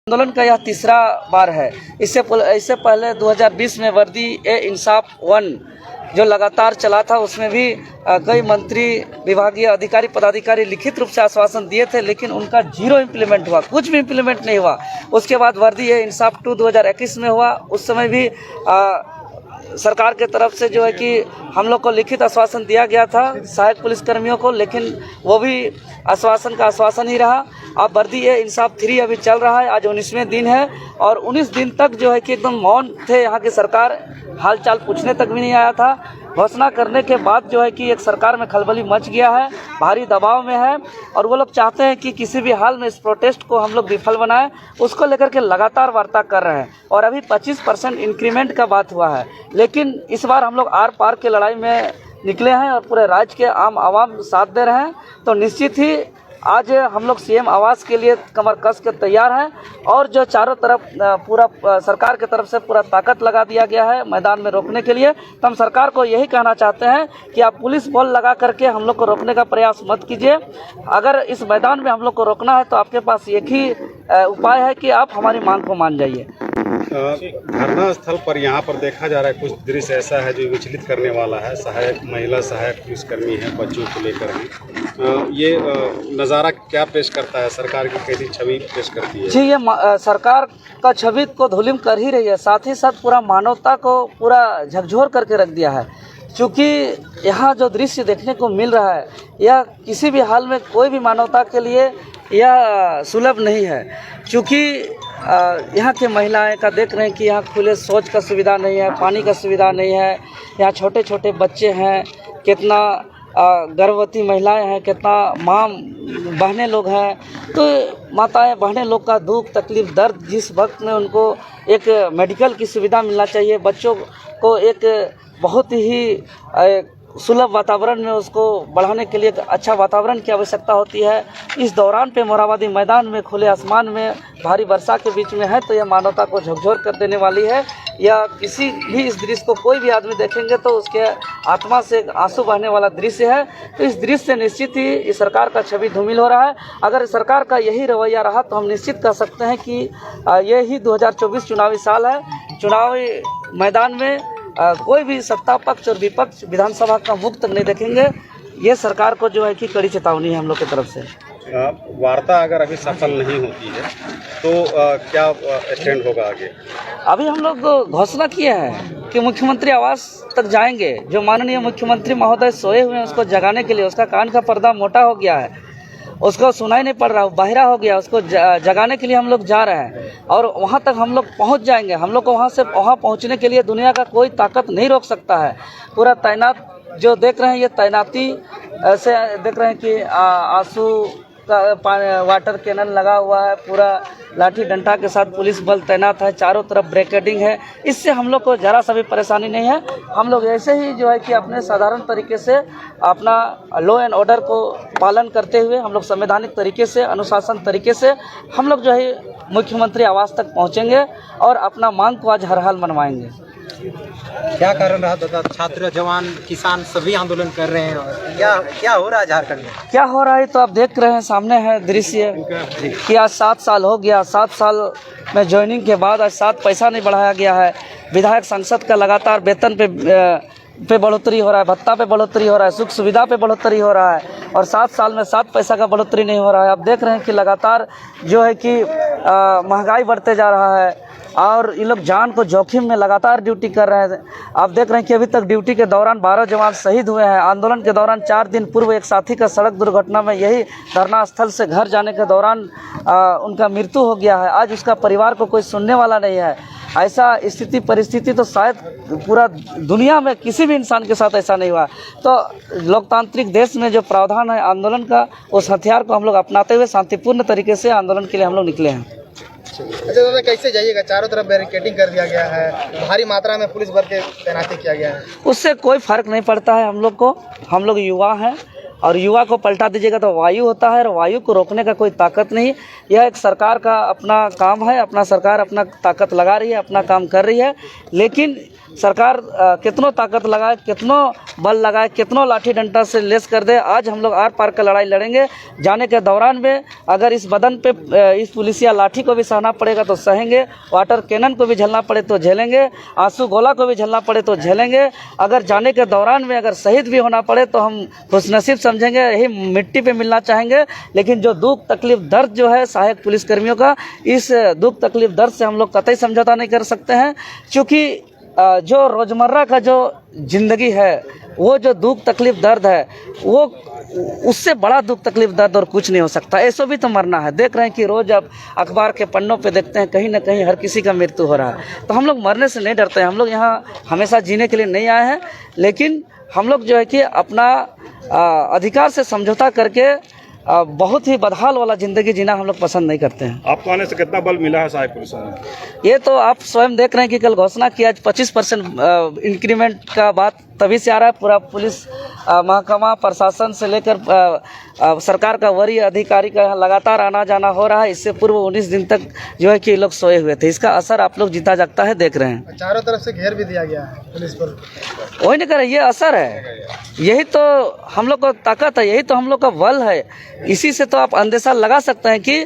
आंदोलन का यह तीसरा बार है। इससे पहले 2020 में वर्दी ए इंसाफ 1 जो लगातार चला था, उसमें भी कई मंत्री, विभागीय अधिकारी, पदाधिकारी लिखित रूप से आश्वासन दिए थे, लेकिन उनका जीरो इम्प्लीमेंट हुआ, कुछ भी इम्प्लीमेंट नहीं हुआ। उसके बाद वर्दी ए इंसाफ 2 2021 में हुआ। उस समय भी सरकार के तरफ से जो है कि हम लोग को लिखित आश्वासन दिया गया था सहायक पुलिसकर्मियों को, लेकिन वो भी आश्वासन का आश्वासन ही रहा। अब वर्दी ए इंसाफ 3 अभी चल रहा है, आज 19वें दिन है और 19 दिन तक जो है कि एकदम मौन थे यहाँ की सरकार, हालचाल पूछने तक भी नहीं आया था। घोषणा करने के बाद जो है कि एक सरकार में खलबली मच गया है, भारी दबाव में है और वो लोग चाहते हैं कि किसी भी हाल में इस प्रोटेस्ट को हम लोग विफल बनाएं। उसको लेकर के लगातार वार्ता कर रहे हैं और अभी 25% इंक्रीमेंट का बात हुआ है, लेकिन इस बार हम लोग आर पार के लड़ाई में निकले हैं और पूरे राज्य के आम आवाम साथ दे रहे हैं। तो निश्चित ही आज हम लोग सीएम आवास के लिए कमर कस के तैयार हैं और जो चारों तरफ पूरा सरकार की तरफ से पूरा ताकत लगा दिया गया है मैदान में रोकने के लिए। तो हम सरकार को यही कहना चाहते हैं कि आप पुलिस बल लगा करके हम लोग को रोकने का प्रयास मत कीजिए। अगर इस मैदान में हम लोग को रोकना है तो आपके पास एक ही उपाय है कि आप हमारी मांग को मान जाइए। धरना स्थल पर यहाँ पर देखा जा रहा है कुछ दृश्य ऐसा है जो विचलित करने वाला है। महिला सहायक पुलिसकर्मी है, बच्चों को लेकर है। ये नज़ारा क्या पेश करता है? सरकार की कैसी छवि पेश करती है? जी, ये सरकार का छवि को धूलिम कर ही रही है, साथ ही साथ पूरा मानवता को पूरा झकझोर करके रख दिया है। क्योंकि यहाँ जो दृश्य देखने को मिल रहा है यह किसी भी हाल में कोई भी मानवता के लिए यह सुलभ नहीं है। क्योंकि यहाँ के महिलाएं का देख रहे हैं कि यहाँ खुले शौच का सुविधा नहीं है, पानी का सुविधा नहीं है। यहाँ छोटे छोटे बच्चे हैं, कितना गर्भवती महिलाएं हैं, कितना माँ बहनें लोग हैं। तो माताएं बहनें लोग का दुख तकलीफ दर्द जिस वक्त में उनको एक मेडिकल की सुविधा मिलना चाहिए, बच्चों को एक बहुत ही सुलभ वातावरण में उसको बढ़ाने के लिए अच्छा वातावरण की आवश्यकता होती है। इस दौरान पे मोरहाबादी मैदान में खुले आसमान में भारी वर्षा के बीच में है, तो यह मानवता को झकझोर कर देने वाली है। या किसी भी इस दृश्य को कोई भी आदमी देखेंगे तो उसके आत्मा से आंसू बहने वाला दृश्य है। तो इस दृश्य से निश्चित ही इस सरकार का छवि धूमिल हो रहा है। अगर सरकार का यही रवैया रहा तो हम निश्चित कह सकते हैं कि ये ही 2024 चुनावी साल है। चुनावी मैदान में कोई भी सत्ता पक्ष और विपक्ष विधानसभा का मुख तक नहीं देखेंगे। ये सरकार को जो है कि कड़ी चेतावनी है हम लोग की तरफ से। वार्ता अगर अभी सफल नहीं होती है तो क्या स्टैंड होगा आगे? अभी हम लोग घोषणा किए हैं कि मुख्यमंत्री आवास तक जाएंगे। जो माननीय मुख्यमंत्री महोदय सोए हुए हैं उसको जगाने के लिए, उसका कान का पर्दा मोटा हो गया है, उसको सुनाई नहीं पड़ रहा, बाहिरा हो गया, उसको जगाने के लिए हम लोग जा रहे हैं और वहाँ तक हम लोग पहुँच जाएंगे। हम लोग को वहाँ पहुँचने के लिए दुनिया का कोई ताकत नहीं रोक सकता है। पूरा तैनात जो देख रहे हैं, ये तैनाती ऐसे देख रहे हैं कि आंसू का वाटर कैनन लगा हुआ है, पूरा लाठी डंडा के साथ पुलिस बल तैनात है, चारों तरफ ब्रिगेडिंग है। इससे हम लोग को ज़रा सा भी परेशानी नहीं है। हम लोग ऐसे ही जो है कि अपने साधारण तरीके से अपना लॉ एंड ऑर्डर को पालन करते हुए हम लोग संवैधानिक तरीके से, अनुशासन तरीके से हम लोग जो है मुख्यमंत्री आवास तक पहुंचेंगे और अपना मांग को आज हर हाल मनवाएंगे। क्या कारण रहा दादा? छात्र, जवान, किसान सभी आंदोलन कर रहे हैं। क्या हो रहा है झारखंड में? क्या हो रहा है तो आप देख रहे हैं, सामने है दृश्य कि आज 7 साल हो गया। 7 साल में ज्वाइनिंग के बाद आज 7 पैसा नहीं बढ़ाया गया है। विधायक सांसद का लगातार वेतन पे बढ़ोतरी हो रहा है, भत्ता पे बढ़ोतरी हो रहा है, सुख सुविधा पे बढ़ोतरी हो रहा है और 7 साल में 7 पैसा का बढ़ोतरी नहीं हो रहा है। आप देख रहे हैं कि लगातार जो है कि महंगाई बढ़ते जा रहा है और ये लोग जान को जोखिम में लगातार ड्यूटी कर रहे हैं। आप देख रहे हैं कि अभी तक ड्यूटी के दौरान 12 जवान शहीद हुए हैं। आंदोलन के दौरान 4 दिन पूर्व एक साथी का सड़क दुर्घटना में यही धरना स्थल से घर जाने के दौरान उनका मृत्यु हो गया है। आज उसका परिवार को कोई सुनने वाला नहीं है। ऐसा स्थिति परिस्थिति तो शायद पूरा दुनिया में किसी भी इंसान के साथ ऐसा नहीं हुआ। तो लोकतांत्रिक देश में जो प्रावधान है आंदोलन का, उस हथियार को हम लोग अपनाते हुए शांतिपूर्ण तरीके से आंदोलन के लिए हम लोग निकले हैं। अच्छा दादा, कैसे जाइएगा? चारों तरफ बैरिकेडिंग कर दिया गया है, भारी मात्रा में पुलिस बल के तैनाती किया गया है। उससे कोई फर्क नहीं पड़ता है हम लोग को। हम लोग युवा हैं और युवा को पलटा दीजिएगा तो वायु होता है, और वायु को रोकने का कोई ताकत नहीं। यह एक सरकार का अपना काम है, अपना सरकार अपना ताकत लगा रही है, अपना काम कर रही है। लेकिन सरकार कितनों ताकत लगाए, कितनों बल लगाए, कितनों लाठी डंडा से लेस कर दे, आज हम लोग आर पार का लड़ाई लड़ेंगे। जाने के दौरान में अगर इस बदन पे इस पुलिसिया लाठी को भी सहना पड़ेगा तो सहेंगे, वाटर कैनन को भी झेलना पड़े तो झेलेंगे, आंसू गोला को भी झेलना पड़े तो झेलेंगे। अगर जाने के दौरान में अगर शहीद भी होना पड़े तो हम खुशनसीब समझेंगे, यही मिट्टी पे मिलना चाहेंगे। लेकिन जो दुख तकलीफ दर्द जो है सहायक पुलिसकर्मियों का, इस दुख तकलीफ दर्द से हम लोग कतई समझौता नहीं कर सकते हैं। क्योंकि जो रोज़मर्रा का जो ज़िंदगी है, वो जो दुख तकलीफ दर्द है, वो उससे बड़ा दुख तकलीफ दर्द और कुछ नहीं हो सकता। ऐसा भी तो मरना है। देख रहे हैं कि रोज़ अब अखबार के पन्नों पे देखते हैं कहीं ना कहीं हर किसी का मृत्यु हो रहा है। तो हम लोग मरने से नहीं डरते हैं। हम लोग यहाँ हमेशा जीने के लिए नहीं आए हैं, लेकिन हम लोग जो है कि अपना अधिकार से समझौता करके बहुत ही बदहाल वाला ज़िंदगी जीना हम लोग पसंद नहीं करते हैं। आपको आने से कितना बल मिला है सहायक पुलिस में? ये तो आप स्वयं देख रहे हैं कि कल घोषणा किया 25% इंक्रीमेंट का बात तभी से आ रहा है। पूरा पुलिस महकमा प्रशासन से लेकर सरकार का वरीय अधिकारी का यहाँ लगातार आना जाना हो रहा है। इससे पूर्व 19 दिन तक जो है कि लोग सोए हुए थे। इसका असर आप लोग जीता जागता है देख रहे हैं। चारों तरफ से घेर भी दिया गया है पुलिस पर। वही नहीं कर रहे, ये असर है, यही तो हम लोग का ताकत है, यही तो हम लोग का बल है। इसी से तो आप अंदेशा लगा सकते हैं कि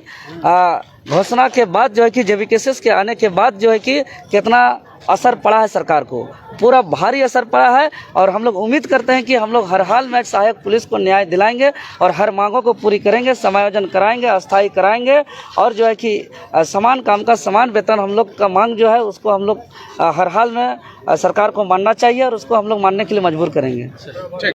घोषणा के बाद जो है कि जेवीकेएस के आने के बाद जो है कि कितना असर पड़ा है सरकार को, पूरा भारी असर पड़ा है। और हम लोग उम्मीद करते हैं कि हम लोग हर हाल में सहायक पुलिस को न्याय दिलाएंगे और हर मांगों को पूरी करेंगे, समायोजन कराएंगे, अस्थायी कराएंगे। और जो है कि समान काम का समान वेतन हम लोग का मांग जो है उसको हम लोग हर हाल में सरकार को मानना चाहिए और उसको हम लोग मानने के लिए मजबूर करेंगे।